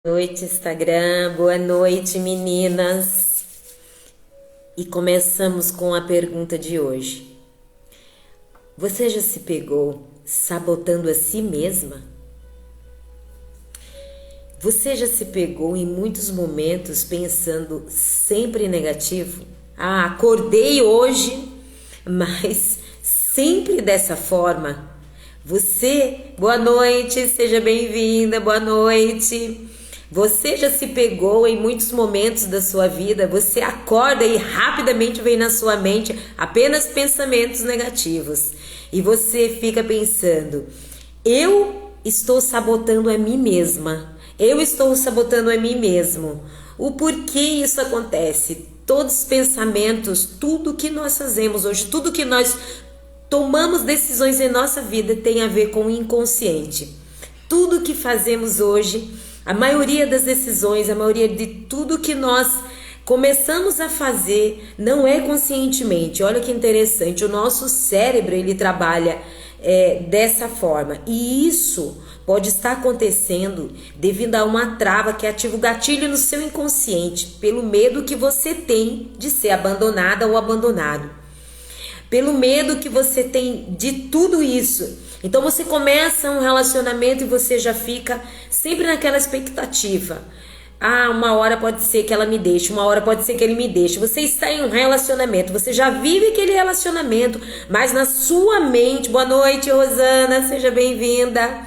Boa noite, Instagram. Boa noite, meninas. E começamos com a pergunta de hoje. Você já se pegou sabotando a si mesma? Você já se pegou em muitos momentos pensando sempre negativo? Acordei hoje, mas sempre dessa forma. Boa noite, seja bem-vinda, boa noite. Você já se pegou em muitos momentos da sua vida, você acorda e rapidamente vem na sua mente apenas pensamentos negativos. E você fica pensando, eu estou sabotando a mim mesma, eu estou sabotando a mim mesmo. O porquê isso acontece? Todos os pensamentos, tudo que nós fazemos hoje, tudo que nós tomamos decisões em nossa vida tem a ver com o inconsciente. Tudo que fazemos hoje, a maioria das decisões, a maioria de tudo que nós começamos a fazer não é conscientemente. Olha que interessante, o nosso cérebro ele trabalha dessa forma. E isso pode estar acontecendo devido a uma trava que ativa o gatilho no seu inconsciente, pelo medo que você tem de ser abandonada ou abandonado. Pelo medo que você tem de tudo isso. Então você começa um relacionamento e você já fica sempre naquela expectativa. Uma hora pode ser que ela me deixe, uma hora pode ser que ele me deixe. Você está em um relacionamento, você já vive aquele relacionamento, mas na sua mente, boa noite, Rosana, seja bem-vinda.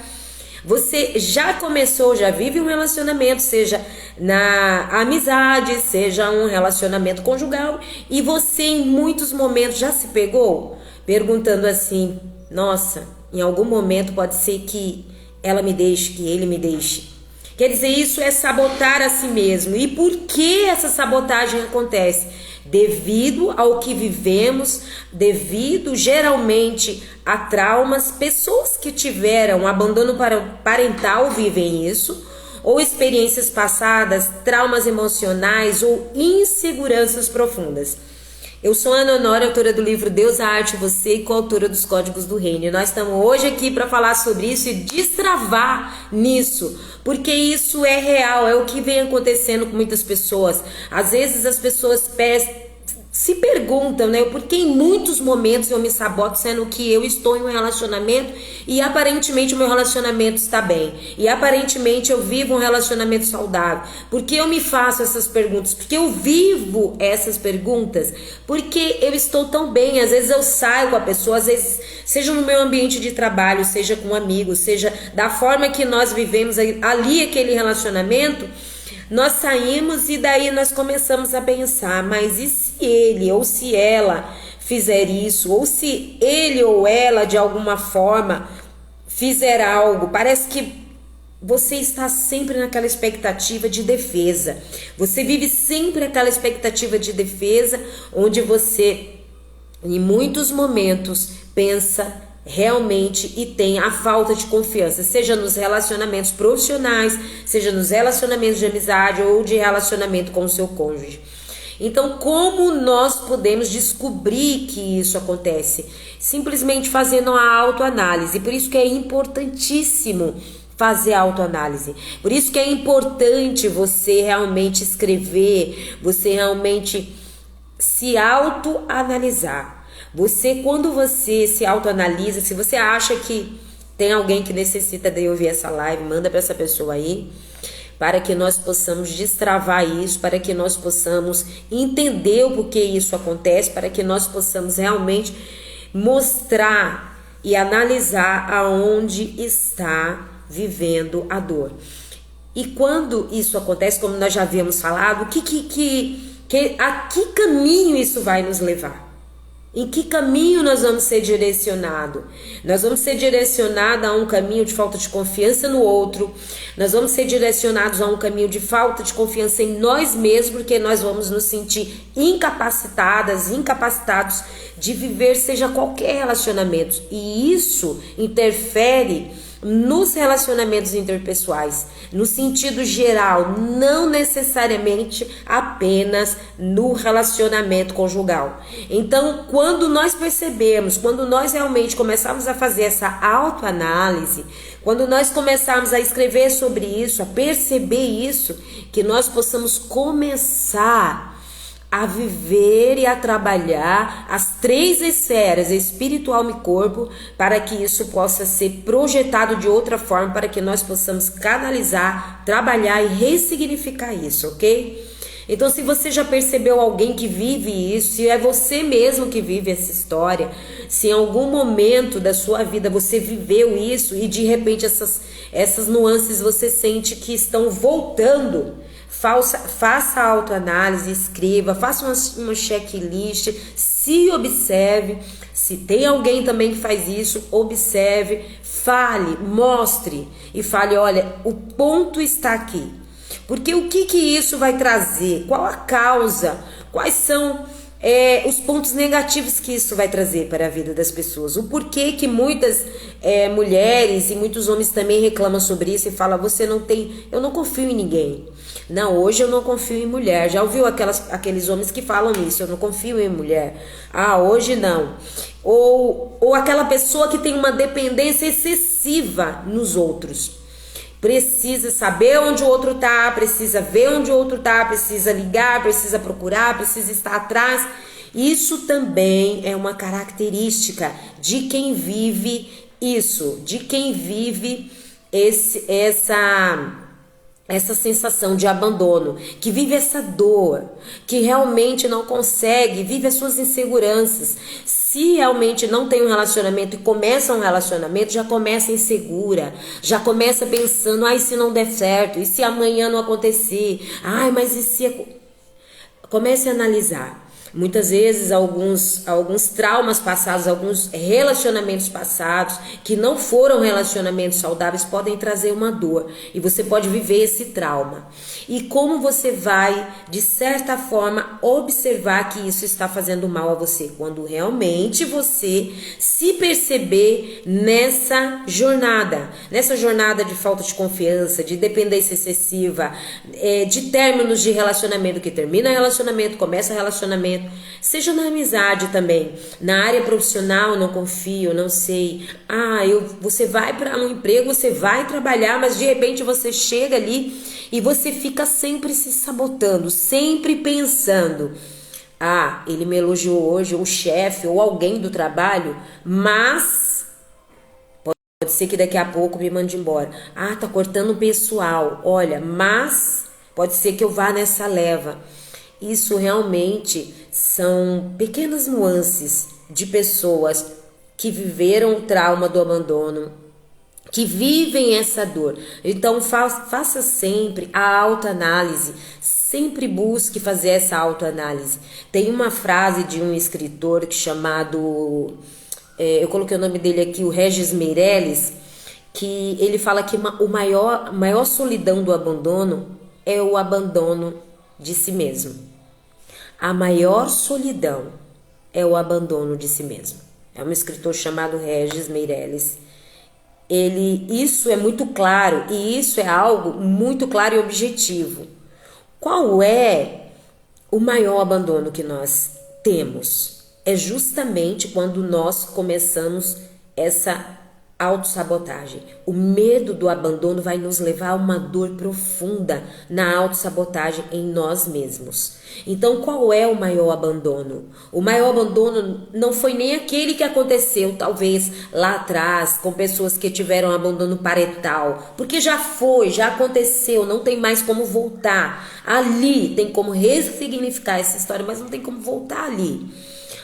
Você já começou, já vive um relacionamento, seja na amizade, seja um relacionamento conjugal, e você em muitos momentos já se pegou perguntando assim, nossa, em algum momento pode ser que ela me deixe, que ele me deixe. Quer dizer, isso é sabotar a si mesmo. E por que essa sabotagem acontece? Devido ao que vivemos, devido geralmente a traumas, pessoas que tiveram abandono parental vivem isso, ou experiências passadas, traumas emocionais ou inseguranças profundas. Eu sou Ana Honório, autora do livro Deus, a Arte e Você e coautora dos Códigos do Reino. E nós estamos hoje aqui para falar sobre isso e destravar nisso, porque isso é real, é o que vem acontecendo com muitas pessoas. Às vezes as pessoas se perguntam, né? Porque em muitos momentos eu me saboto, sendo que eu estou em um relacionamento e aparentemente o meu relacionamento está bem. E aparentemente eu vivo um relacionamento saudável. Por que eu me faço essas perguntas? Porque eu vivo essas perguntas. Porque eu estou tão bem. Às vezes eu saio com a pessoa, às vezes seja no meu ambiente de trabalho, seja com amigos, seja da forma que nós vivemos ali aquele relacionamento. Nós saímos e daí nós começamos a pensar, mas e se ele ou se ela fizer isso? Ou se ele ou ela de alguma forma fizer algo? Parece que você está sempre naquela expectativa de defesa. Você vive sempre aquela expectativa de defesa, onde você em muitos momentos pensa realmente e tem a falta de confiança, seja nos relacionamentos profissionais, seja nos relacionamentos de amizade ou de relacionamento com o seu cônjuge. Então, como nós podemos descobrir que isso acontece? Simplesmente fazendo a autoanálise. Por isso que é importantíssimo fazer a autoanálise. Por isso que é importante você realmente escrever, você realmente se autoanalisar. Quando você se autoanalisa, se você acha que tem alguém que necessita de ouvir essa live, manda para essa pessoa aí, para que nós possamos destravar isso, para que nós possamos entender o porquê isso acontece, para que nós possamos realmente mostrar e analisar aonde está vivendo a dor. E quando isso acontece, como nós já havíamos falado, a que caminho isso vai nos levar? Em que caminho nós vamos ser direcionados? Nós vamos ser direcionados a um caminho de falta de confiança no outro. Nós vamos ser direcionados a um caminho de falta de confiança em nós mesmos, porque nós vamos nos sentir incapacitados de viver seja qualquer relacionamento. E isso interfere nos relacionamentos interpessoais, no sentido geral, não necessariamente apenas no relacionamento conjugal. Então, quando nós percebemos, quando nós realmente começamos a fazer essa autoanálise, Quando nós começarmos a escrever sobre isso, a perceber isso, que nós possamos começar a viver e a trabalhar as 3 esferas, espiritual e corpo, para que isso possa ser projetado de outra forma, para que nós possamos canalizar, trabalhar e ressignificar isso, ok? Então, se você já percebeu alguém que vive isso, se é você mesmo que vive essa história, se em algum momento da sua vida você viveu isso e de repente essas nuances você sente que estão voltando, faça a autoanálise, escreva, faça uma checklist, se observe. Se tem alguém também que faz isso, observe, fale, mostre e fale: olha, o ponto está aqui. Porque o que isso vai trazer? Qual a causa? Quais são os pontos negativos que isso vai trazer para a vida das pessoas? O porquê que muitas mulheres e muitos homens também reclamam sobre isso e falam: você não tem, eu não confio em ninguém. Não, hoje eu não confio em mulher. Já ouviu aqueles homens que falam isso? Eu não confio em mulher. Ah, hoje não. Ou aquela pessoa que tem uma dependência excessiva nos outros. Precisa saber onde o outro tá, precisa ver onde o outro tá, precisa ligar, precisa procurar, precisa estar atrás. Isso também é uma característica de quem vive isso, de quem vive essa sensação de abandono, que vive essa dor, que realmente não consegue, vive as suas inseguranças. Se realmente não tem um relacionamento e começa um relacionamento, já começa insegura, já começa pensando: ai, se não der certo, e se amanhã não acontecer, ai, mas e se... Comece a analisar. Muitas vezes alguns traumas passados, alguns relacionamentos passados que não foram relacionamentos saudáveis podem trazer uma dor e você pode viver esse trauma. E como você vai, de certa forma, observar que isso está fazendo mal a você? Quando realmente você se perceber nessa jornada de falta de confiança, de dependência excessiva, de términos de relacionamento, que termina relacionamento, começa relacionamento. Seja na amizade também, na área profissional: não confio, não sei. Você vai para um emprego, você vai trabalhar, mas de repente você chega ali e você fica sempre se sabotando, sempre pensando: ele me elogiou hoje, ou o chefe, ou alguém do trabalho, mas pode ser que daqui a pouco me mande embora. Tá cortando o pessoal, olha, mas pode ser que eu vá nessa leva. Isso realmente são pequenas nuances de pessoas que viveram o trauma do abandono, que vivem essa dor. Então faça sempre a autoanálise, sempre busque fazer essa autoanálise. Tem uma frase de um escritor chamado, eu coloquei o nome dele aqui, o Regis Meirelles, que ele fala que a maior solidão do abandono é o abandono de si mesmo. A maior solidão é o abandono de si mesmo. É um escritor chamado Regis Meirelles. Isso é muito claro, e isso é algo muito claro e objetivo. Qual é o maior abandono que nós temos? É justamente quando nós começamos essa autossabotagem. O medo do abandono vai nos levar a uma dor profunda na autossabotagem em nós mesmos. Então, qual é o maior abandono? O maior abandono não foi nem aquele que aconteceu, talvez, lá atrás, com pessoas que tiveram abandono parental, porque já foi, já aconteceu, não tem mais como voltar. Ali tem como ressignificar essa história, mas não tem como voltar ali.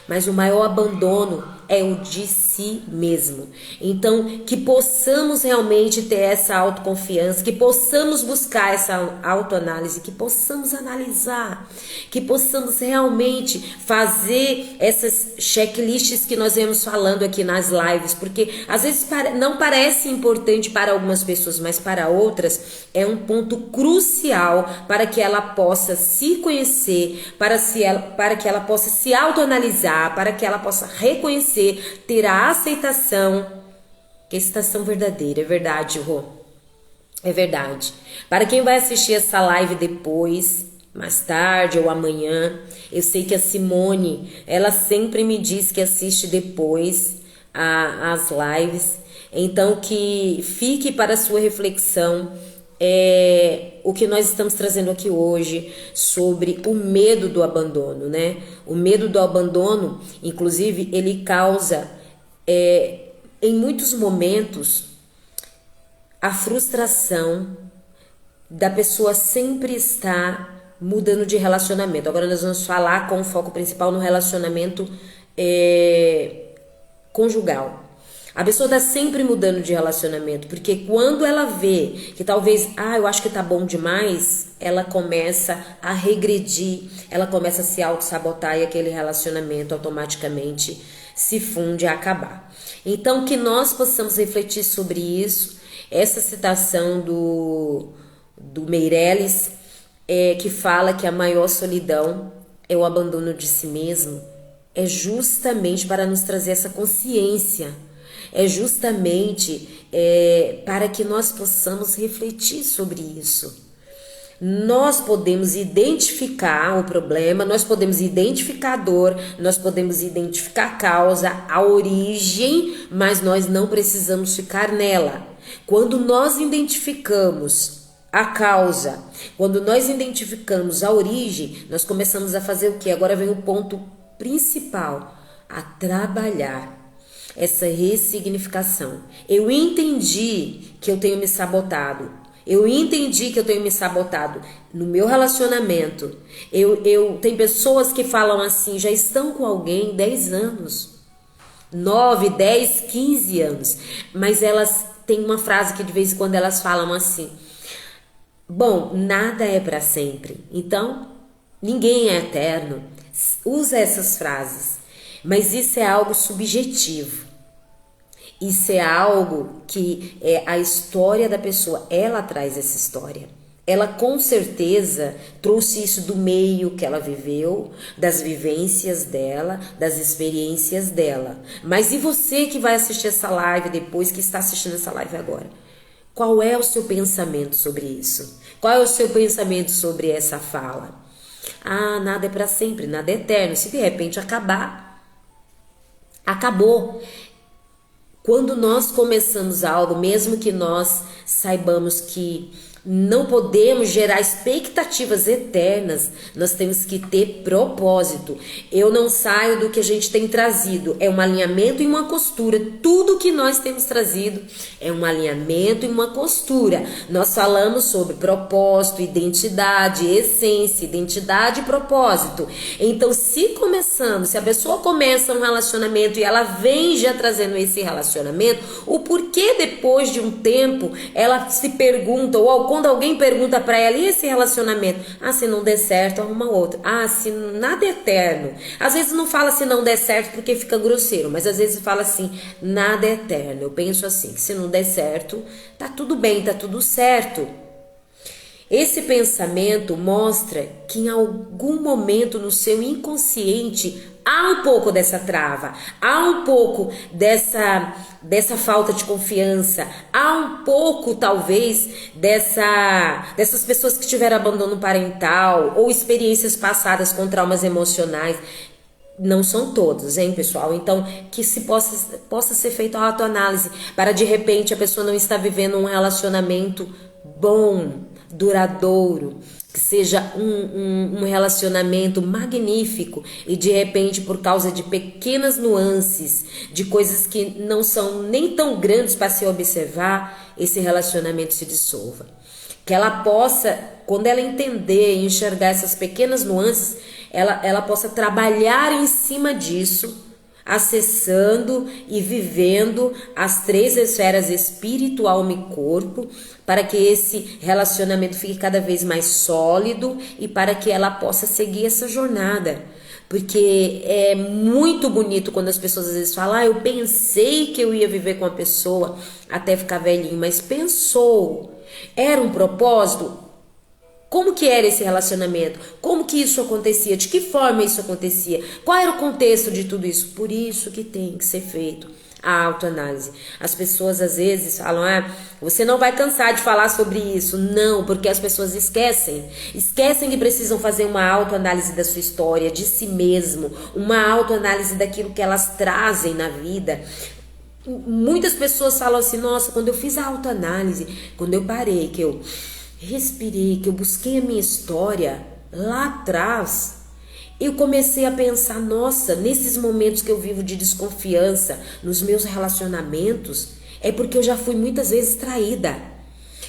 Mas o maior abandono é o de si mesmo. Então, que possamos realmente ter essa autoconfiança, que possamos buscar essa autoanálise, que possamos analisar, que possamos realmente fazer essas checklists que nós vemos falando aqui nas lives, porque às vezes não parece importante para algumas pessoas, mas para outras é um ponto crucial para que ela possa se conhecer, para que ela possa se autoanalisar, para que ela possa reconhecer, ter a aceitação, que aceitação verdadeira, é verdade, Rô, é verdade. Para quem vai assistir essa live depois, mais tarde ou amanhã, eu sei que a Simone, ela sempre me diz que assiste depois as lives. Então, que fique para a sua reflexão o que nós estamos trazendo aqui hoje sobre o medo do abandono, né? O medo do abandono, inclusive, ele causa, em muitos momentos, a frustração da pessoa sempre estar mudando de relacionamento. Agora nós vamos falar com o foco principal no relacionamento conjugal. A pessoa está sempre mudando de relacionamento, porque quando ela vê que talvez, eu acho que tá bom demais, ela começa a regredir, ela começa a se auto-sabotar e aquele relacionamento automaticamente se funde a acabar. Então, que nós possamos refletir sobre isso. Essa citação do Meirelles, que fala que a maior solidão é o abandono de si mesmo, é justamente para nos trazer essa consciência. É justamente para que nós possamos refletir sobre isso. Nós podemos identificar o problema, nós podemos identificar a dor, nós podemos identificar a causa, a origem, mas nós não precisamos ficar nela. Quando nós identificamos a causa, quando nós identificamos a origem, nós começamos a fazer o quê? Agora vem o ponto principal, a trabalhar essa ressignificação. Eu entendi que eu tenho me sabotado. Eu entendi que eu tenho me sabotado no meu relacionamento. Tem pessoas que falam assim, já estão com alguém 10 anos, 9, 10, 15 anos. Mas elas têm uma frase que de vez em quando elas falam assim: bom, nada é para sempre. Então, ninguém é eterno. Usa essas frases. Mas isso é algo subjetivo. Isso é algo que a história da pessoa, ela traz essa história. Ela com certeza trouxe isso do meio que ela viveu, das vivências dela, das experiências dela. Mas e você que vai assistir essa live depois, que está assistindo essa live agora? Qual é o seu pensamento sobre isso? Qual é o seu pensamento sobre essa fala? Nada é para sempre, nada é eterno. Se de repente acabar, acabou. Quando nós começamos algo, mesmo que nós saibamos que não podemos gerar expectativas eternas, nós temos que ter propósito. Eu não saio do que a gente tem trazido, é um alinhamento e uma costura. Tudo que nós temos trazido é um alinhamento e uma costura. Nós falamos sobre propósito, identidade, essência, identidade e propósito. Então, se a pessoa começa um relacionamento e ela vem já trazendo esse relacionamento, o porquê depois de um tempo ela se pergunta, ou quando alguém pergunta para ela, e esse relacionamento? Se não der certo, arruma outro. Se nada é eterno. Às vezes não fala se não der certo porque fica grosseiro, mas às vezes fala assim, nada é eterno. Eu penso assim, que se não der certo, tá tudo bem, tá tudo certo. Esse pensamento mostra que em algum momento no seu inconsciente há um pouco dessa trava, há um pouco dessa falta de confiança, há um pouco talvez dessas pessoas que tiveram abandono parental ou experiências passadas com traumas emocionais. Não são todos, hein, pessoal? Então, que se possa ser feita a autoanálise para de repente a pessoa não estar vivendo um relacionamento bom, duradouro, que seja um relacionamento magnífico e de repente por causa de pequenas nuances, de coisas que não são nem tão grandes para se observar, esse relacionamento se dissolva. Que ela possa, quando ela entender e enxergar essas pequenas nuances, ela possa trabalhar em cima disso, acessando e vivendo as 3 esferas espiritual, alma e corpo, para que esse relacionamento fique cada vez mais sólido e para que ela possa seguir essa jornada. Porque é muito bonito quando as pessoas às vezes falam, eu pensei que eu ia viver com a pessoa até ficar velhinho, mas pensou, era um propósito? Como que era esse relacionamento? Como que isso acontecia? De que forma isso acontecia? Qual era o contexto de tudo isso? Por isso que tem que ser feito a autoanálise. As pessoas às vezes falam, você não vai cansar de falar sobre isso. Não, porque as pessoas esquecem que precisam fazer uma autoanálise da sua história, de si mesmo, uma autoanálise daquilo que elas trazem na vida, Muitas pessoas falam assim, nossa, quando eu fiz a autoanálise, quando eu parei, que eu respirei, que eu busquei a minha história lá atrás, eu comecei a pensar, nossa, nesses momentos que eu vivo de desconfiança, nos meus relacionamentos, é porque eu já fui muitas vezes traída.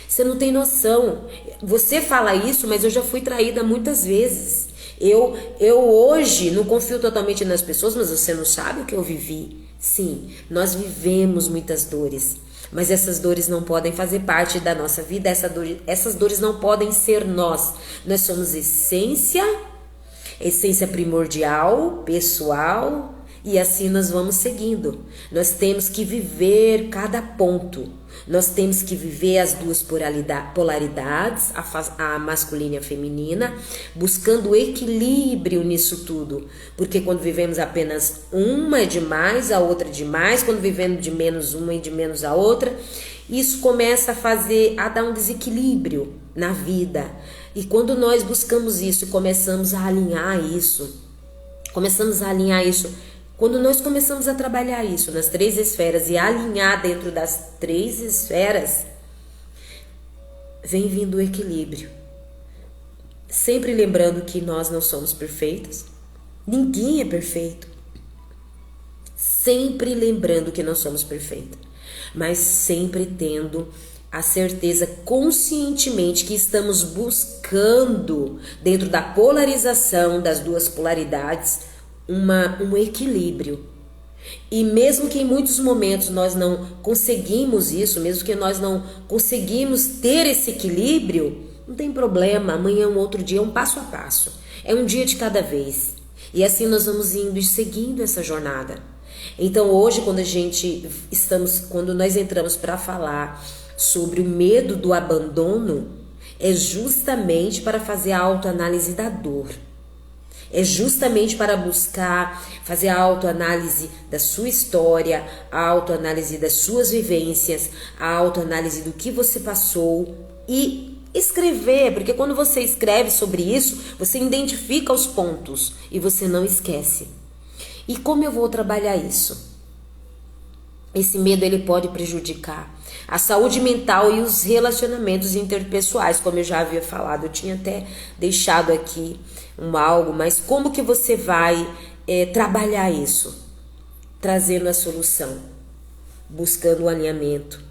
Você não tem noção. Você fala isso, mas eu já fui traída muitas vezes. Eu hoje não confio totalmente nas pessoas, mas você não sabe o que eu vivi. Sim, nós vivemos muitas dores, mas essas dores não podem fazer parte da nossa vida, essas dores não podem ser nós. Nós somos essência primordial, pessoal, e assim nós vamos seguindo. Nós temos que viver cada ponto. Nós temos que viver as duas polaridades, a masculina e a feminina, buscando equilíbrio nisso tudo. Porque quando vivemos apenas uma é demais, a outra é demais. Quando vivemos de menos uma e de menos a outra, isso começa a dar um desequilíbrio na vida. E quando nós buscamos isso, começamos a alinhar isso, quando nós começamos a trabalhar isso nas 3 esferas e alinhar dentro das 3 esferas, vem vindo o equilíbrio. Sempre lembrando que nós não somos perfeitos, ninguém é perfeito. Sempre lembrando que não somos perfeitos, mas sempre tendo a certeza conscientemente que estamos buscando, dentro da polarização das duas polaridades, um equilíbrio. E mesmo que em muitos momentos nós não conseguimos isso, mesmo que nós não conseguimos ter esse equilíbrio, não tem problema, amanhã é um outro dia, é um passo a passo, é um dia de cada vez. E assim nós vamos indo e seguindo essa jornada. Então hoje quando nós entramos para falar sobre o medo do abandono, é justamente para fazer a autoanálise da dor. É justamente para buscar fazer a autoanálise da sua história, a autoanálise das suas vivências, a autoanálise do que você passou e escrever, porque quando você escreve sobre isso, você identifica os pontos e você não esquece. E como eu vou trabalhar isso? Esse medo ele pode prejudicar a saúde mental e os relacionamentos interpessoais, como eu já havia falado. Eu tinha até deixado aqui algo, mas como que você vai trabalhar isso? Trazendo a solução, buscando o alinhamento,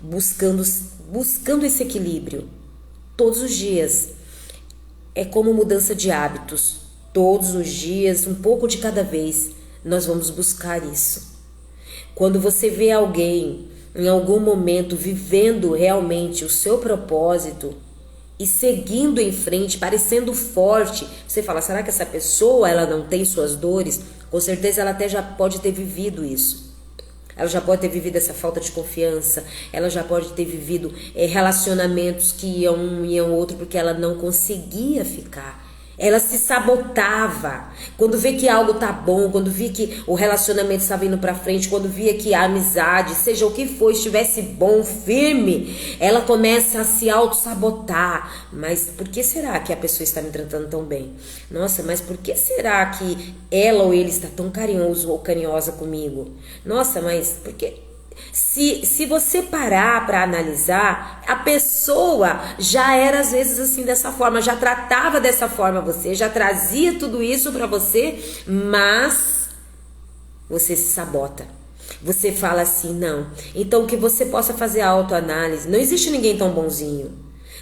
buscando esse equilíbrio. Todos os dias. É como mudança de hábitos. Todos os dias, um pouco de cada vez, nós vamos buscar isso. Quando você vê alguém em algum momento vivendo realmente o seu propósito e seguindo em frente, parecendo forte, você fala, será que essa pessoa ela não tem suas dores? Com certeza ela até já pode ter vivido isso. Ela já pode ter vivido essa falta de confiança, ela já pode ter vivido relacionamentos que iam um, iam outro, porque ela não conseguia ficar. Ela se sabotava. Quando vê que algo tá bom, quando via que o relacionamento estava indo pra frente, quando via que a amizade, seja o que for, estivesse bom, firme, ela começa a se auto-sabotar. Mas por que será que a pessoa está me tratando tão bem? Nossa, mas por que será que ela ou ele está tão carinhoso ou carinhosa comigo? Nossa, mas por que... Se você parar para analisar, a pessoa já era às vezes assim dessa forma, já tratava dessa forma você, já trazia tudo isso para você, mas você se sabota. Você fala assim, não. Então que você possa fazer a autoanálise. Não existe ninguém tão bonzinho.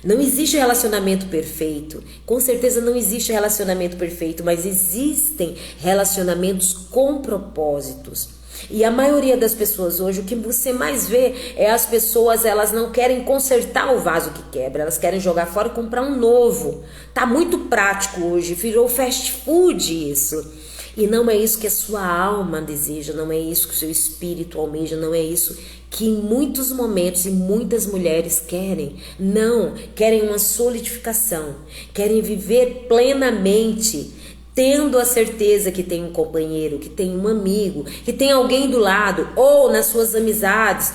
Não existe relacionamento perfeito. Com certeza não existe relacionamento perfeito, mas existem relacionamentos com propósitos. E a maioria das pessoas hoje, o que você mais vê é as pessoas, elas não querem consertar o vaso que quebra, elas querem jogar fora e comprar um novo. Tá muito prático hoje, virou fast food isso. E não é isso que a sua alma deseja, não é isso que o seu espírito almeja, não é isso que em muitos momentos e muitas mulheres querem. Não, querem uma solidificação, querem viver plenamente tendo a certeza que tem um companheiro, que tem um amigo, que tem alguém do lado, ou nas suas amizades,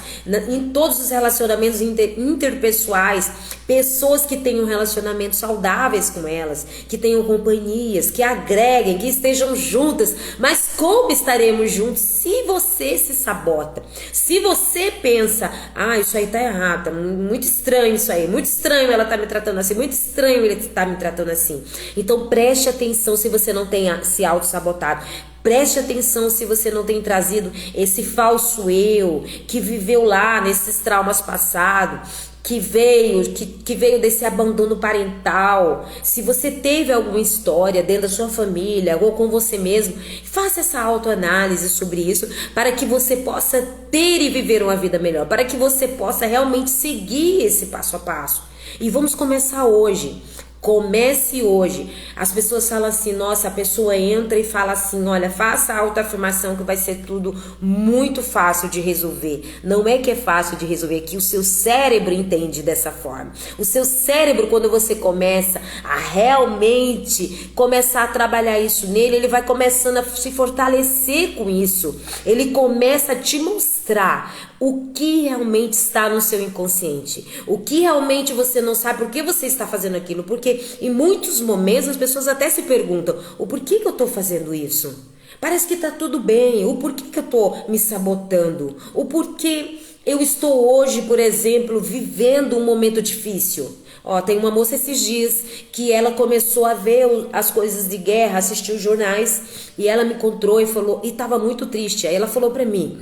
em todos os relacionamentos interpessoais, pessoas que tenham relacionamentos saudáveis com elas, que tenham companhias, que agreguem, que estejam juntas. Mas como estaremos juntos se você se sabota? Se você pensa, isso aí tá errado, tá muito estranho isso aí, muito estranho ela tá me tratando assim, muito estranho ele tá me tratando assim. Então preste atenção se você não tenha se auto-sabotado. Preste atenção se você não tem trazido esse falso eu que viveu lá nesses traumas passados, que veio desse abandono parental. Se você teve alguma história dentro da sua família ou com você mesmo, faça essa autoanálise sobre isso para que você possa ter e viver uma vida melhor, para que você possa realmente seguir esse passo a passo. E vamos começar hoje. Comece hoje. As pessoas falam assim, nossa, a pessoa entra e fala assim, olha, faça a autoafirmação que vai ser tudo muito fácil de resolver. Não é que é fácil de resolver, é que o seu cérebro entende dessa forma. O seu cérebro, quando você começa a realmente começar a trabalhar isso nele, ele vai começando a se fortalecer com isso. Ele começa a te mostrar o que realmente está no seu inconsciente, o que realmente você não sabe, por que você está fazendo aquilo, porque em muitos momentos as pessoas até se perguntam, o porquê que eu estou fazendo isso? Parece que está tudo bem, o porquê que eu estou me sabotando, o porquê eu estou hoje, por exemplo, vivendo um momento difícil. Tem uma moça esses dias que ela começou a ver as coisas de guerra, assistiu os jornais, e ela me encontrou e falou, e estava muito triste, aí ela falou para mim,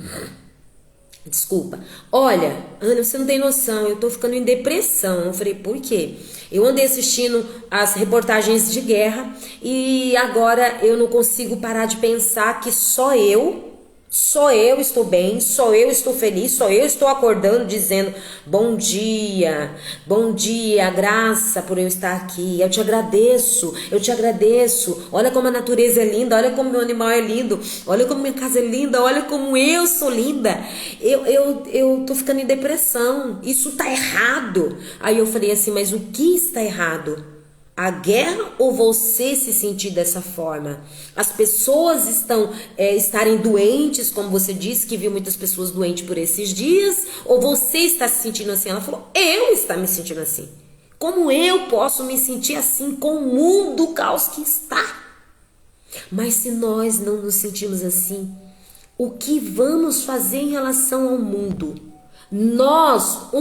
desculpa, olha, Ana, você não tem noção, eu tô ficando em depressão. Eu falei, por quê? Eu andei assistindo as reportagens de guerra e agora eu não consigo parar de pensar que só eu estou bem, só eu estou feliz, só eu estou acordando dizendo bom dia, graça por eu estar aqui, eu te agradeço, olha como a natureza é linda, olha como meu animal é lindo, olha como minha casa é linda, olha como eu sou linda, eu tô ficando em depressão, isso tá errado. Aí eu falei assim, mas o que está errado? A guerra ou você se sentir dessa forma? As pessoas estarem doentes, como você disse, que viu muitas pessoas doentes por esses dias, ou você está se sentindo assim? Ela falou, eu estou me sentindo assim. Como eu posso me sentir assim com o mundo, o caos que está? Mas se nós não nos sentimos assim, o que vamos fazer em relação ao mundo? Nós,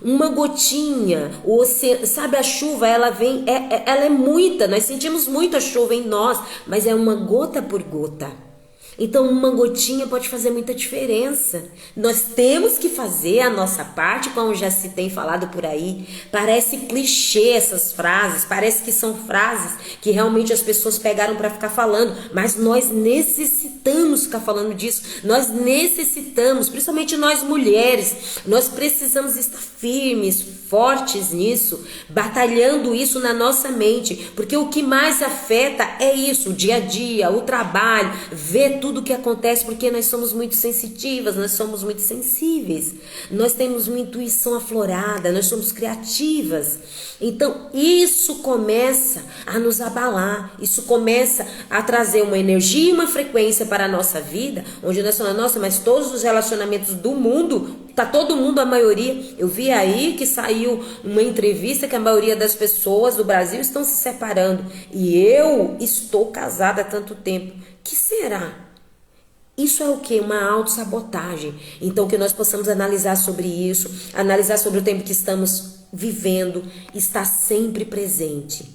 uma gotinha, sabe, a chuva, ela vem, ela é muita, nós sentimos muito a chuva em nós, mas é uma gota por gota. Então uma gotinha pode fazer muita diferença. Nós temos que fazer a nossa parte, como já se tem falado por aí. Parece clichê essas frases, parece que são frases que realmente as pessoas pegaram para ficar falando, mas nós necessitamos ficar falando disso. Nós necessitamos, principalmente nós mulheres, nós precisamos estar firmes, fortes nisso, batalhando isso na nossa mente, porque o que mais afeta é isso, o dia a dia, o trabalho, ver tudo o que acontece, porque nós somos muito sensitivas, nós somos muito sensíveis, nós temos uma intuição aflorada, nós somos criativas. Então isso começa a nos abalar, isso começa a trazer uma energia e uma frequência para a nossa vida, onde nós falamos, nossa, mas todos os relacionamentos do mundo, tá todo mundo, a maioria, eu vi aí que saiu uma entrevista que a maioria das pessoas do Brasil estão se separando, e eu estou casada há tanto tempo. Que será? Isso é o que? Uma autossabotagem. Então que nós possamos analisar sobre isso, analisar sobre o tempo que estamos vivendo, estar sempre presente.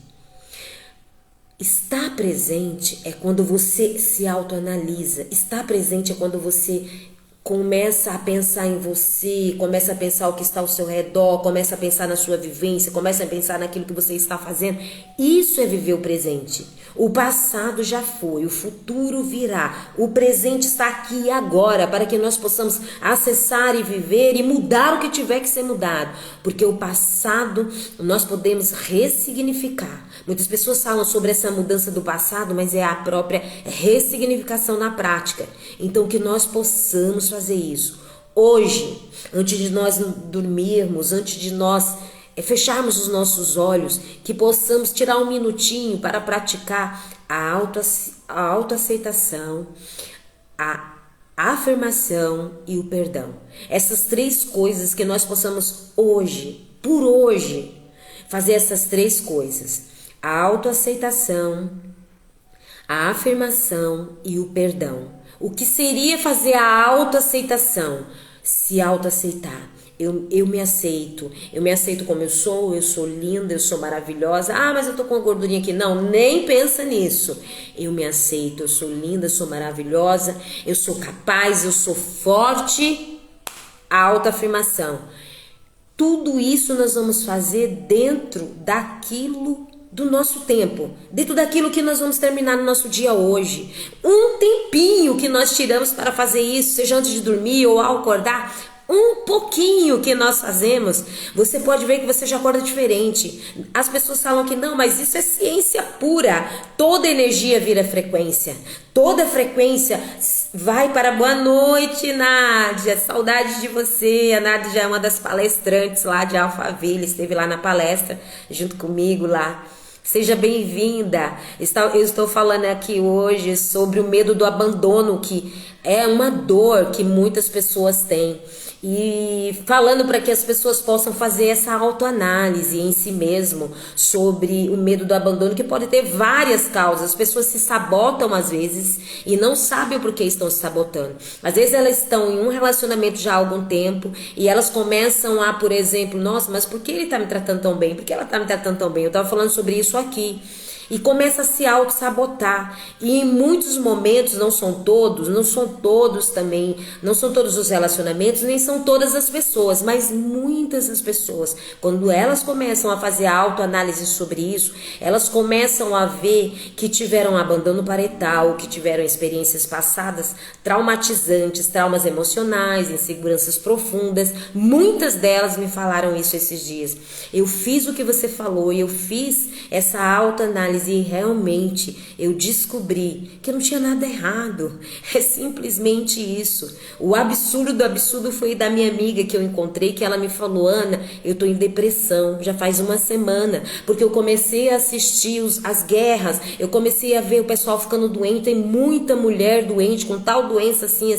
Estar presente é quando você se autoanalisa. Estar presente é quando você começa a pensar em você, começa a pensar o que está ao seu redor, começa a pensar na sua vivência, começa a pensar naquilo que você está fazendo. Isso é viver o presente. O passado já foi, o futuro virá. O presente está aqui e agora, para que nós possamos acessar e viver e mudar o que tiver que ser mudado. Porque o passado nós podemos ressignificar. Muitas pessoas falam sobre essa mudança do passado, mas é a própria ressignificação na prática. Então que nós possamos fazer isso. Hoje, antes de nós dormirmos, antes de nós fecharmos os nossos olhos, que possamos tirar um minutinho para praticar a autoaceitação, a afirmação e o perdão. Essas 3 coisas que nós possamos hoje, por hoje, fazer essas 3 coisas: a autoaceitação, a afirmação e o perdão. O que seria fazer a autoaceitação? Se autoaceitar. Eu me aceito como eu sou linda, eu sou maravilhosa. Ah, mas eu tô com uma gordurinha aqui. Não, nem pensa nisso. Eu me aceito, eu sou linda, eu sou maravilhosa, eu sou capaz, eu sou forte. A autoafirmação. Tudo isso nós vamos fazer dentro daquilo do nosso tempo, dentro daquilo que nós vamos terminar no nosso dia hoje. Um tempinho que nós tiramos para fazer isso, seja antes de dormir ou ao acordar, um pouquinho que nós fazemos, você pode ver que você já acorda diferente. As pessoas falam que não, mas isso é ciência pura. Toda energia vira frequência. Toda frequência vai para boa noite, Nádia. Saudade de você. A Nádia já é uma das palestrantes lá de Alphaville, esteve lá na palestra junto comigo lá. Seja bem-vinda. Eu estou falando aqui hoje sobre o medo do abandono, que é uma dor que muitas pessoas têm. E falando para que as pessoas possam fazer essa autoanálise em si mesmo sobre o medo do abandono, que pode ter várias causas. As pessoas se sabotam às vezes e não sabem o porquê estão se sabotando. Às vezes elas estão em um relacionamento já há algum tempo e elas começam a, por exemplo, nossa, mas por que ele está me tratando tão bem? Por que ela está me tratando tão bem? Eu estava falando sobre isso aqui. E começa a se auto-sabotar. E em muitos momentos, não são todos também, não são todos os relacionamentos, nem são todas as pessoas, mas muitas das pessoas, quando elas começam a fazer a autoanálise sobre isso, elas começam a ver que tiveram abandono parental, que tiveram experiências passadas traumatizantes, traumas emocionais, inseguranças profundas. Muitas delas me falaram isso esses dias. Eu fiz o que você falou, eu fiz essa autoanálise e realmente eu descobri que não tinha nada errado. É simplesmente isso. O absurdo do absurdo foi da minha amiga que eu encontrei, que ela me falou: Ana, eu tô em depressão já faz uma semana, porque eu comecei a assistir as guerras, eu comecei a ver o pessoal ficando doente, tem muita mulher doente com tal doença assim,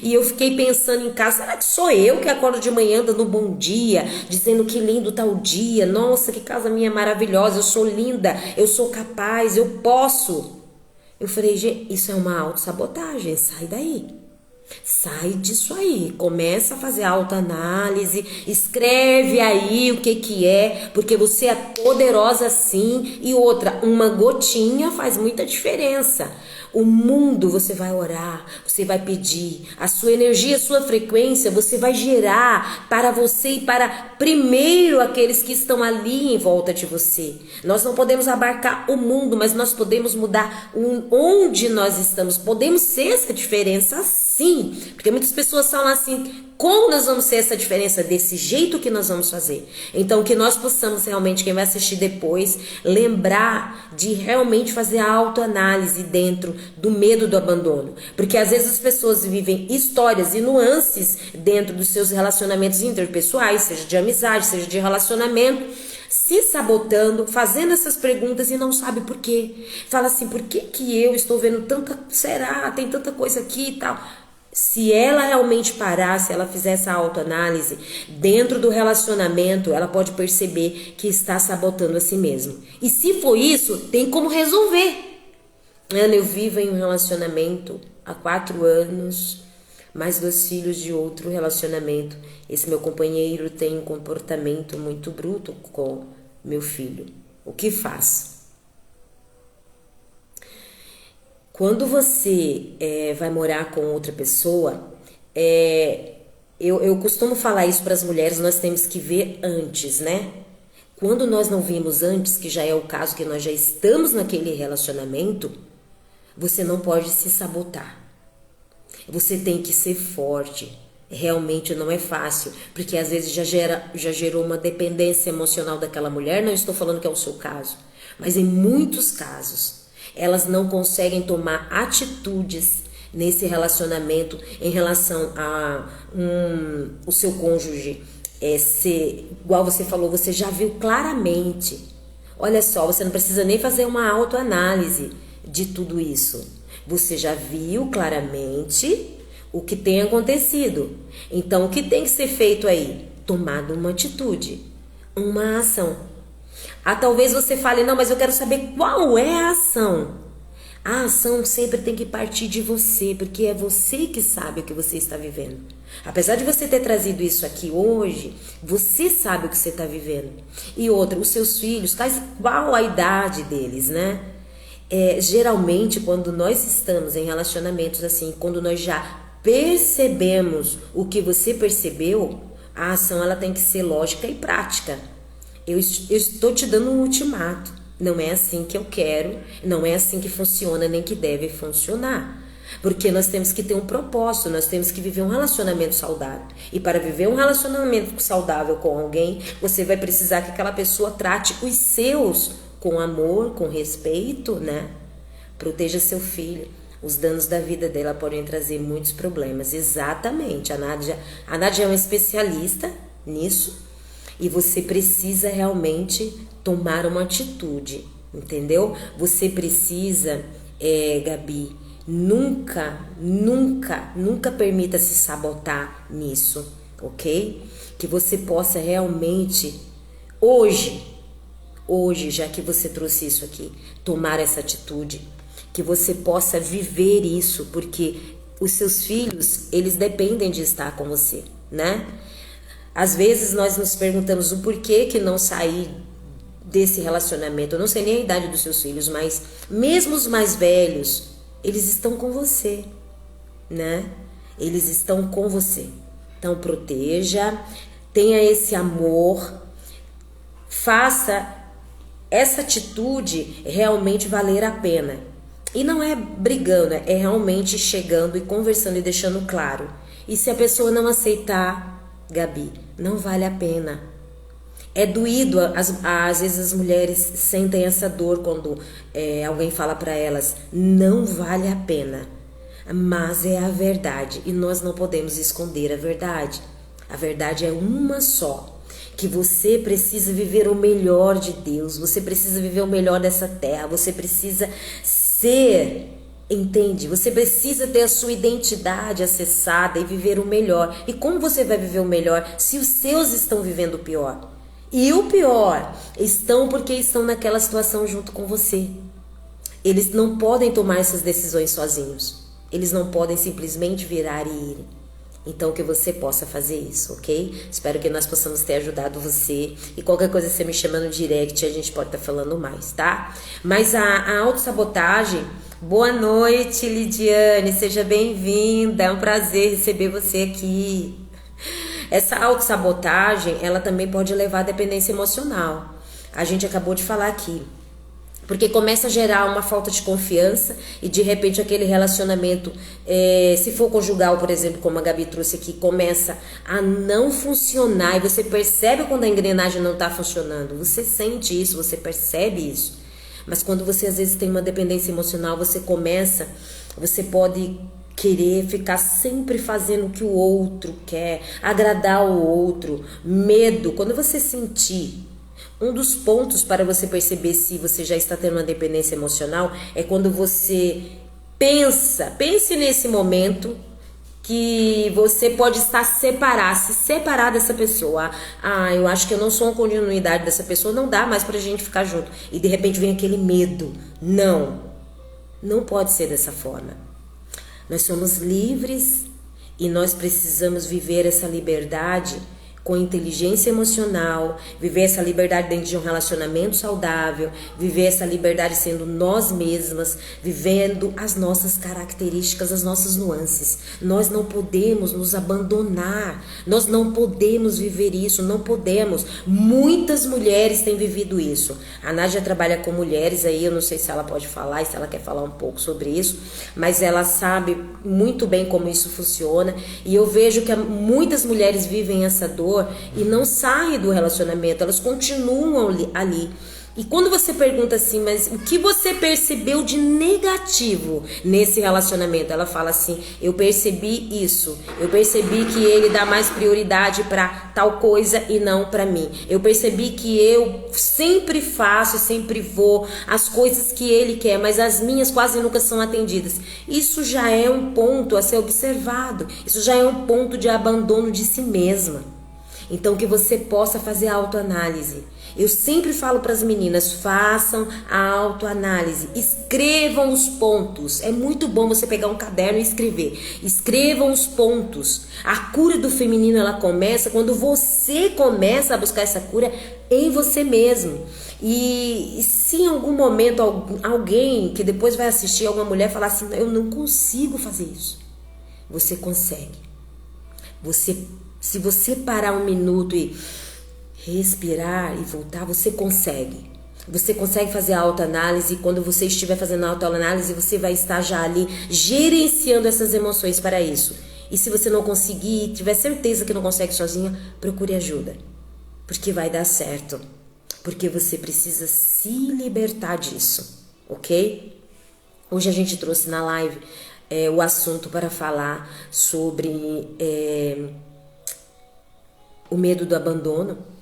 e eu fiquei pensando em casa, será que sou eu que acordo de manhã dando bom dia, dizendo que lindo tá o dia, nossa, que casa minha maravilhosa, eu sou linda, eu sou capaz, eu posso. Eu falei, gente, isso é uma autossabotagem, sai daí. Sai disso aí, começa a fazer autoanálise, escreve aí o que é, porque você é poderosa sim. E outra, uma gotinha faz muita diferença. O mundo, você vai orar, você vai pedir, a sua energia, a sua frequência, você vai gerar para você e para primeiro aqueles que estão ali em volta de você. Nós não podemos abarcar o mundo, mas nós podemos mudar onde nós estamos. Podemos ser essa diferença sim, porque muitas pessoas falam assim, como nós vamos ser essa diferença? Desse jeito que nós vamos fazer. Então que nós possamos realmente, quem vai assistir depois, lembrar de realmente fazer a autoanálise dentro do medo do abandono. Porque às vezes as pessoas vivem histórias e nuances dentro dos seus relacionamentos interpessoais, seja de amizade, seja de relacionamento, se sabotando, fazendo essas perguntas e não sabe por quê. Fala assim, por que eu estou vendo tanta, será, tem tanta coisa aqui e tal. Se ela realmente parar, se ela fizer essa autoanálise, dentro do relacionamento, ela pode perceber que está sabotando a si mesma. E se for isso, tem como resolver. Ana, eu vivo em um relacionamento há 4 anos, mais 2 filhos de outro relacionamento. Esse meu companheiro tem um comportamento muito bruto com meu filho. O que faço? Quando você vai morar com outra pessoa, eu costumo falar isso para as mulheres, nós temos que ver antes, né? Quando nós não vimos antes, que já é o caso que nós já estamos naquele relacionamento, você não pode se sabotar. Você tem que ser forte. Realmente não é fácil, porque às vezes já gerou uma dependência emocional daquela mulher. Não estou falando que é o seu caso, mas em muitos casos elas não conseguem tomar atitudes nesse relacionamento em relação a o seu cônjuge igual você falou, você já viu claramente. Olha só, você não precisa nem fazer uma autoanálise de tudo isso. Você já viu claramente o que tem acontecido. Então, o que tem que ser feito aí? Tomada uma atitude, uma ação. Talvez você fale, não, mas eu quero saber qual é a ação. A ação sempre tem que partir de você, porque é você que sabe o que você está vivendo. Apesar de você ter trazido isso aqui hoje, você sabe o que você está vivendo. E outra, os seus filhos, qual a idade deles, né? Geralmente, quando nós estamos em relacionamentos assim, quando nós já percebemos o que você percebeu, a ação ela tem que ser lógica e prática. Eu estou te dando um ultimato. Não é assim que eu quero, não é assim que funciona, nem que deve funcionar. Porque nós temos que ter um propósito, nós temos que viver um relacionamento saudável. E para viver um relacionamento saudável com alguém, você vai precisar que aquela pessoa trate os seus com amor, com respeito, né? Proteja seu filho. Os danos da vida dela podem trazer muitos problemas. Exatamente. A Nádia é uma especialista nisso. E você precisa realmente tomar uma atitude, entendeu? Você precisa, Gabi, nunca permita se sabotar nisso, ok? Que você possa realmente, hoje, já que você trouxe isso aqui, tomar essa atitude, que você possa viver isso, porque os seus filhos, eles dependem de estar com você, né? Às vezes nós nos perguntamos o porquê que não sair desse relacionamento. Eu não sei nem a idade dos seus filhos, mas mesmo os mais velhos, eles estão com você, né? Eles estão com você. Então proteja, tenha esse amor, faça essa atitude realmente valer a pena. E não é brigando, é realmente chegando e conversando e deixando claro. E se a pessoa não aceitar, Gabi, não vale a pena. É doído, às vezes as mulheres sentem essa dor quando alguém fala para elas, não vale a pena. Mas é a verdade e nós não podemos esconder a verdade. A verdade é uma só, que você precisa viver o melhor de Deus, você precisa viver o melhor dessa terra, você precisa ser... Entende? Você precisa ter a sua identidade acessada e viver o melhor. E como você vai viver o melhor se os seus estão vivendo o pior? E o pior, estão porque estão naquela situação junto com você. Eles não podem tomar essas decisões sozinhos. Eles não podem simplesmente virar e ir. Então que você possa fazer isso, ok? Espero que nós possamos ter ajudado você. E qualquer coisa você me chama no direct, a gente pode estar falando mais, tá? Mas a autossabotagem... Boa noite, Lidiane, seja bem-vinda, é um prazer receber você aqui. Essa autossabotagem, ela também pode levar à dependência emocional. A gente acabou de falar aqui. Porque começa a gerar uma falta de confiança e de repente aquele relacionamento, se for conjugal, por exemplo, como a Gabi trouxe aqui, começa a não funcionar e você percebe quando a engrenagem não está funcionando. Você sente isso, você percebe isso. Mas quando você às vezes tem uma dependência emocional, você pode querer ficar sempre fazendo o que o outro quer, agradar o outro, medo. Quando você sentir, um dos pontos para você perceber se você já está tendo uma dependência emocional é quando você pense nesse momento que você pode se separar dessa pessoa. Eu acho que eu não sou uma continuidade dessa pessoa, não dá mais pra gente ficar junto. E de repente vem aquele medo. Não pode ser dessa forma. Nós somos livres e nós precisamos viver essa liberdade com inteligência emocional, viver essa liberdade dentro de um relacionamento saudável, viver essa liberdade sendo nós mesmas, vivendo as nossas características, as nossas nuances. Nós não podemos nos abandonar, nós não podemos viver isso, não podemos. Muitas mulheres têm vivido isso. A Nádia trabalha com mulheres aí, eu não sei se ela pode falar e se ela quer falar um pouco sobre isso, mas ela sabe muito bem como isso funciona e eu vejo que muitas mulheres vivem essa dor e não saem do relacionamento, elas continuam ali. E quando você pergunta assim, mas o que você percebeu de negativo nesse relacionamento? Ela fala assim, eu percebi isso. Eu percebi que ele dá mais prioridade para tal coisa e não para mim. Eu percebi que eu sempre faço e sempre vou as coisas que ele quer, mas as minhas quase nunca são atendidas. Isso já é um ponto a ser observado. Isso já é um ponto de abandono de si mesma. Então que você possa fazer a autoanálise. Eu sempre falo para as meninas, façam a autoanálise, escrevam os pontos. É muito bom você pegar um caderno e escrever. Escrevam os pontos. A cura do feminino, ela começa quando você começa a buscar essa cura em você mesmo. E se em algum momento alguém que depois vai assistir, alguma mulher falar assim, eu não consigo fazer isso. Você consegue. Se você parar um minuto e respirar e voltar, você consegue. Você consegue fazer a autoanálise e quando você estiver fazendo a autoanálise, você vai estar já ali gerenciando essas emoções para isso. E se você não conseguir, tiver certeza que não consegue sozinha, procure ajuda. Porque vai dar certo. Porque você precisa se libertar disso, ok? Hoje a gente trouxe na live o assunto para falar sobre o medo do abandono.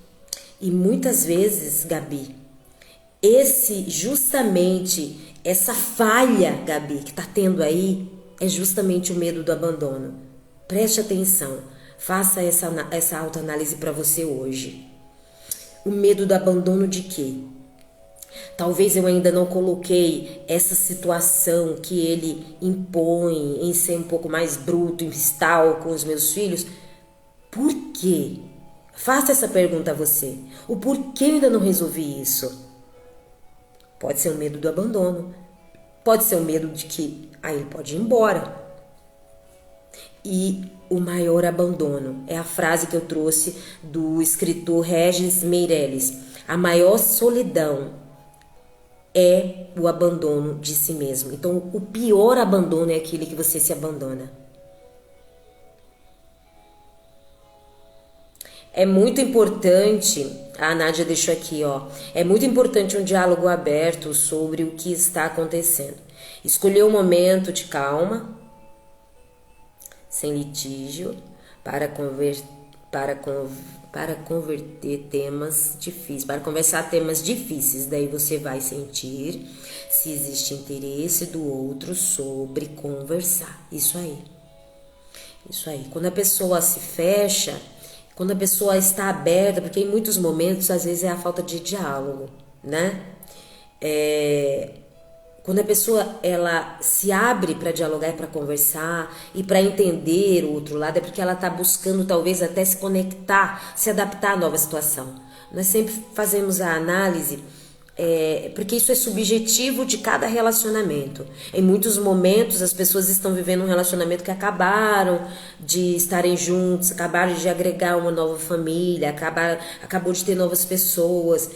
E muitas vezes, Gabi, essa falha, Gabi, que tá tendo aí, é justamente o medo do abandono. Preste atenção, faça essa autoanálise para você hoje. O medo do abandono de quê? Talvez eu ainda não coloquei essa situação que ele impõe em ser um pouco mais bruto, instal com os meus filhos. Por quê? Faça essa pergunta a você. O porquê eu ainda não resolvi isso? Pode ser o medo do abandono. Pode ser o medo de que ele pode ir embora. E o maior abandono é a frase que eu trouxe do escritor Regis Meirelles. A maior solidão é o abandono de si mesmo. Então, o pior abandono é aquele que você se abandona. É muito importante, a Nádia deixou aqui, é muito importante um diálogo aberto sobre o que está acontecendo. Escolher um momento de calma, sem litígio, para converter temas difíceis, para conversar temas difíceis. Daí você vai sentir se existe interesse do outro sobre conversar. Isso aí. Quando a pessoa se fecha, quando a pessoa está aberta, porque em muitos momentos, às vezes, é a falta de diálogo, né? Quando a pessoa ela se abre para dialogar e para conversar e para entender o outro lado, é porque ela está buscando talvez até se conectar, se adaptar à nova situação. Nós sempre fazemos a análise, porque isso é subjetivo de cada relacionamento. Em muitos momentos as pessoas estão vivendo um relacionamento que acabaram de estarem juntos, acabaram de agregar uma nova família, acabou de ter novas pessoas.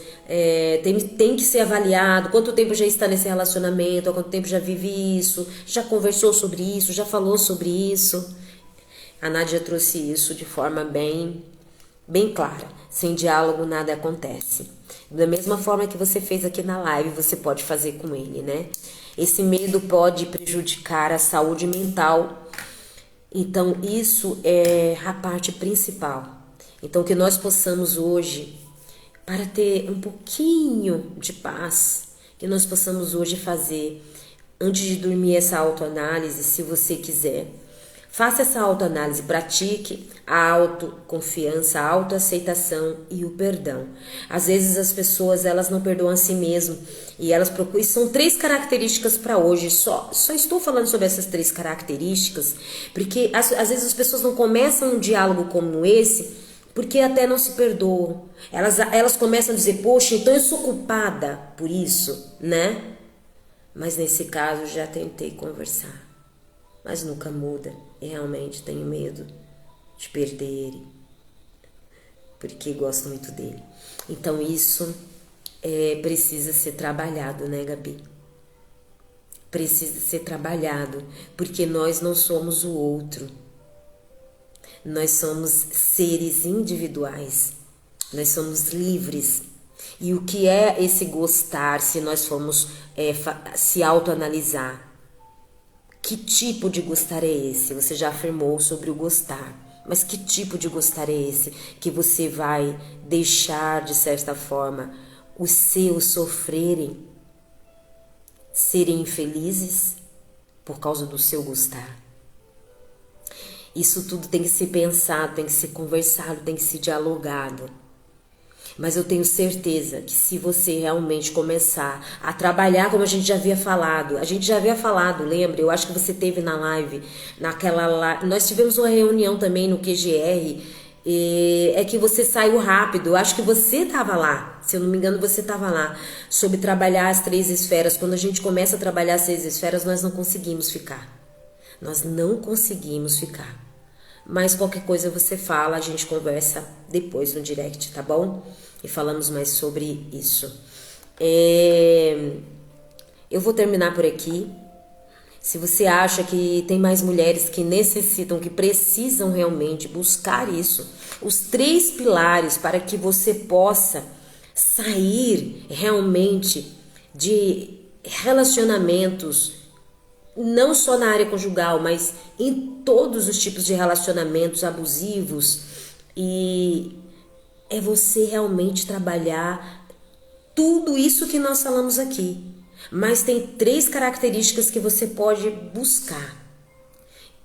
Tem que ser avaliado quanto tempo já está nesse relacionamento, há quanto tempo já vive isso, já conversou sobre isso, já falou sobre isso. A Nádia trouxe isso de forma bem clara. Sem diálogo nada acontece. Da mesma forma que você fez aqui na live, você pode fazer com ele, né? Esse medo pode prejudicar a saúde mental. Então, isso é a parte principal. Então, que nós possamos hoje, para ter um pouquinho de paz, que nós possamos hoje fazer, antes de dormir, essa autoanálise, se você quiser. Faça essa autoanálise, pratique a autoconfiança, a autoaceitação e o perdão. Às vezes as pessoas elas não perdoam a si mesmas e elas procuram. São 3 características para hoje. Só estou falando sobre essas 3 características porque às vezes as pessoas não começam um diálogo como esse porque até não se perdoam. Elas começam a dizer, poxa, então eu sou culpada por isso, né? Mas nesse caso já tentei conversar. Mas nunca muda. E realmente tenho medo de perder ele, porque gosto muito dele. Então isso precisa ser trabalhado, né, Gabi? Precisa ser trabalhado, porque nós não somos o outro. Nós somos seres individuais. Nós somos livres. E o que é esse gostar, se nós formos se autoanalisar? Que tipo de gostar é esse? Você já afirmou sobre o gostar. Mas que tipo de gostar é esse? Que você vai deixar, de certa forma, os seus sofrerem, serem infelizes por causa do seu gostar? Isso tudo tem que ser pensado, tem que ser conversado, tem que ser dialogado. Mas eu tenho certeza que se você realmente começar a trabalhar, como a gente já havia falado, lembra? Eu acho que você teve na live, nós tivemos uma reunião também no QGR, é que você saiu rápido, eu acho que você estava lá, se eu não me engano você estava lá, sobre trabalhar as 3 esferas. Quando a gente começa a trabalhar as 6 esferas, nós não conseguimos ficar. Mas qualquer coisa você fala, a gente conversa depois no direct, tá bom? E falamos mais sobre isso. Eu vou terminar por aqui. Se você acha que tem mais mulheres que necessitam, que precisam realmente buscar isso, os 3 pilares para que você possa sair realmente de relacionamentos, não só na área conjugal, mas em todos os tipos de relacionamentos abusivos, e é você realmente trabalhar tudo isso que nós falamos aqui. Mas tem 3 características que você pode buscar,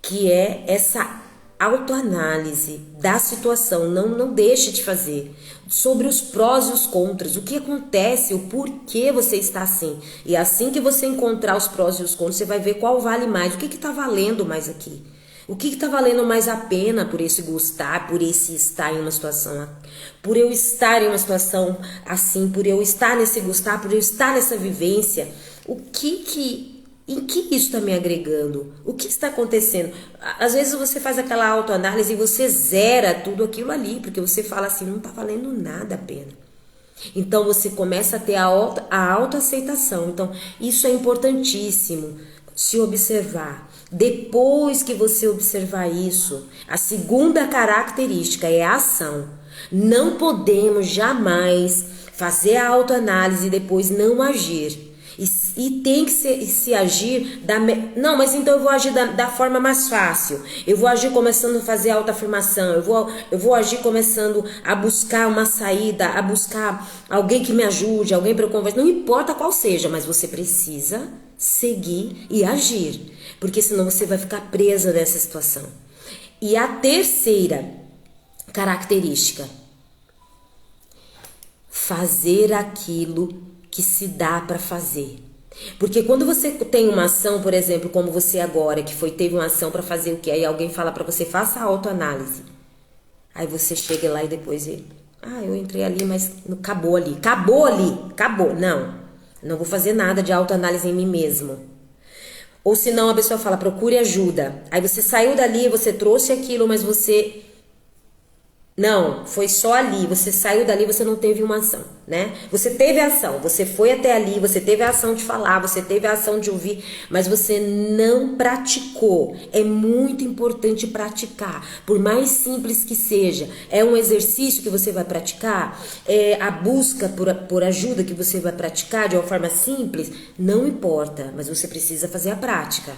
que é essa autoanálise da situação. Não deixe de fazer sobre os prós e os contras, o que acontece, o porquê você está assim. E assim que você encontrar os prós e os contras, você vai ver qual vale mais, o que está valendo mais aqui. O que está valendo mais a pena por esse gostar, por esse estar em uma situação, por eu estar em uma situação assim, por eu estar nesse gostar, por eu estar nessa vivência, em que isso está me agregando? O que está acontecendo? Às vezes você faz aquela autoanálise e você zera tudo aquilo ali, porque você fala assim, não está valendo nada a pena. Então você começa a ter a autoaceitação. Então isso é importantíssimo, se observar. Depois que você observar isso, a segunda característica é a ação. Não podemos jamais fazer a autoanálise e depois não agir. E tem que se agir não, mas então eu vou agir da forma mais fácil. Eu vou agir começando a fazer autoafirmação. Eu vou agir começando a buscar uma saída, a buscar alguém que me ajude, alguém para eu conversar. Não importa qual seja, mas você precisa seguir e agir, porque senão você vai ficar presa nessa situação. E a terceira característica, fazer aquilo que se dá para fazer. Porque quando você tem uma ação, por exemplo, como você agora, que teve uma ação para fazer o que? Aí alguém fala para você, faça a autoanálise. Aí você chega lá e depois eu entrei ali, mas acabou ali. Não vou fazer nada de autoanálise em mim mesmo. Ou senão a pessoa fala, procure ajuda. Aí você saiu dali, você trouxe aquilo, mas você... Não, foi só ali, você saiu dali, você não teve uma ação, né? Você teve a ação, você foi até ali, você teve a ação de falar, você teve a ação de ouvir, mas você não praticou. É muito importante praticar, por mais simples que seja. É um exercício que você vai praticar, é a busca por ajuda que você vai praticar de uma forma simples, não importa, mas você precisa fazer a prática.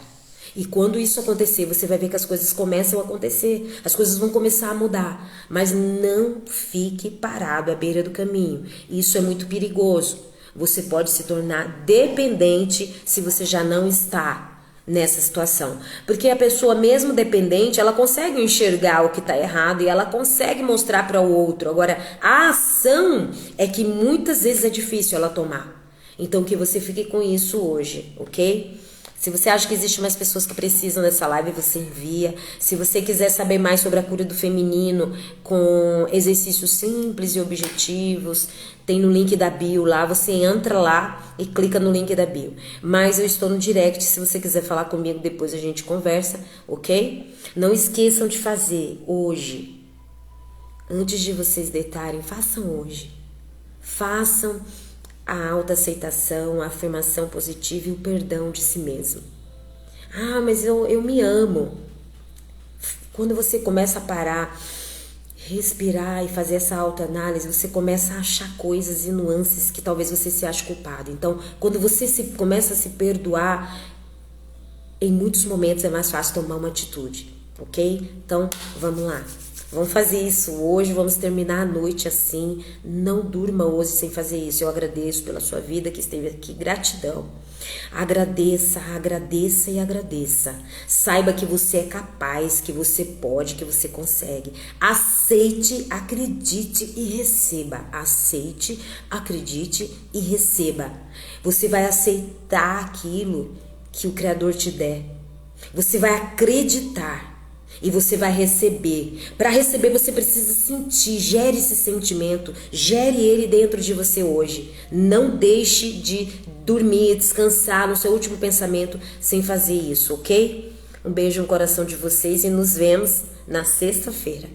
E quando isso acontecer, você vai ver que as coisas começam a acontecer, as coisas vão começar a mudar. Mas não fique parado à beira do caminho. Isso é muito perigoso. Você pode se tornar dependente se você já não está nessa situação. Porque a pessoa mesmo dependente, ela consegue enxergar o que está errado e ela consegue mostrar para o outro. Agora, a ação é que muitas vezes é difícil ela tomar. Então, que você fique com isso hoje, ok? Se você acha que existe mais pessoas que precisam dessa live, você envia. Se você quiser saber mais sobre a cura do feminino, com exercícios simples e objetivos, tem no link da bio lá. Você entra lá e clica no link da bio. Mas eu estou no direct, se você quiser falar comigo, depois a gente conversa, ok? Não esqueçam de fazer hoje. Antes de vocês deitarem, façam hoje. Façam a autoaceitação, a afirmação positiva e o perdão de si mesmo. Mas eu me amo. Quando você começa a parar, respirar e fazer essa autoanálise, você começa a achar coisas e nuances que talvez você se ache culpado. Então, quando você começa a se perdoar, em muitos momentos é mais fácil tomar uma atitude, ok? Então, vamos lá. Vamos fazer isso hoje, vamos terminar a noite assim. Não durma hoje sem fazer isso. Eu agradeço pela sua vida que esteve aqui. Gratidão. Agradeça, agradeça e agradeça. Saiba que você é capaz, que você pode, que você consegue. Aceite, acredite e receba. Aceite, acredite e receba. Você vai aceitar aquilo que o Criador te der. Você vai acreditar. E você vai receber. Para receber você precisa sentir. Gere esse sentimento. Gere ele dentro de você hoje. Não deixe de dormir, descansar no seu último pensamento sem fazer isso, ok? Um beijo no coração de vocês e nos vemos na sexta-feira.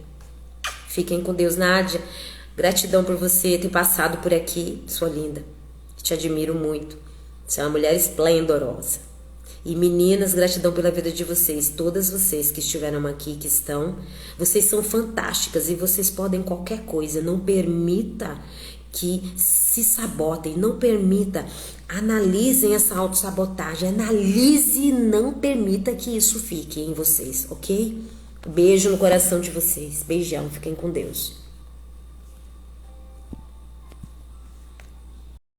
Fiquem com Deus, Nádia. Gratidão por você ter passado por aqui, sua linda. Te admiro muito. Você é uma mulher esplendorosa. E meninas, gratidão pela vida de vocês, todas vocês que estiveram aqui, que estão, vocês são fantásticas e vocês podem qualquer coisa. Não permita que se sabotem, não permita, analisem essa autossabotagem, analise e não permita que isso fique em vocês, ok? Beijo no coração de vocês, beijão, fiquem com Deus.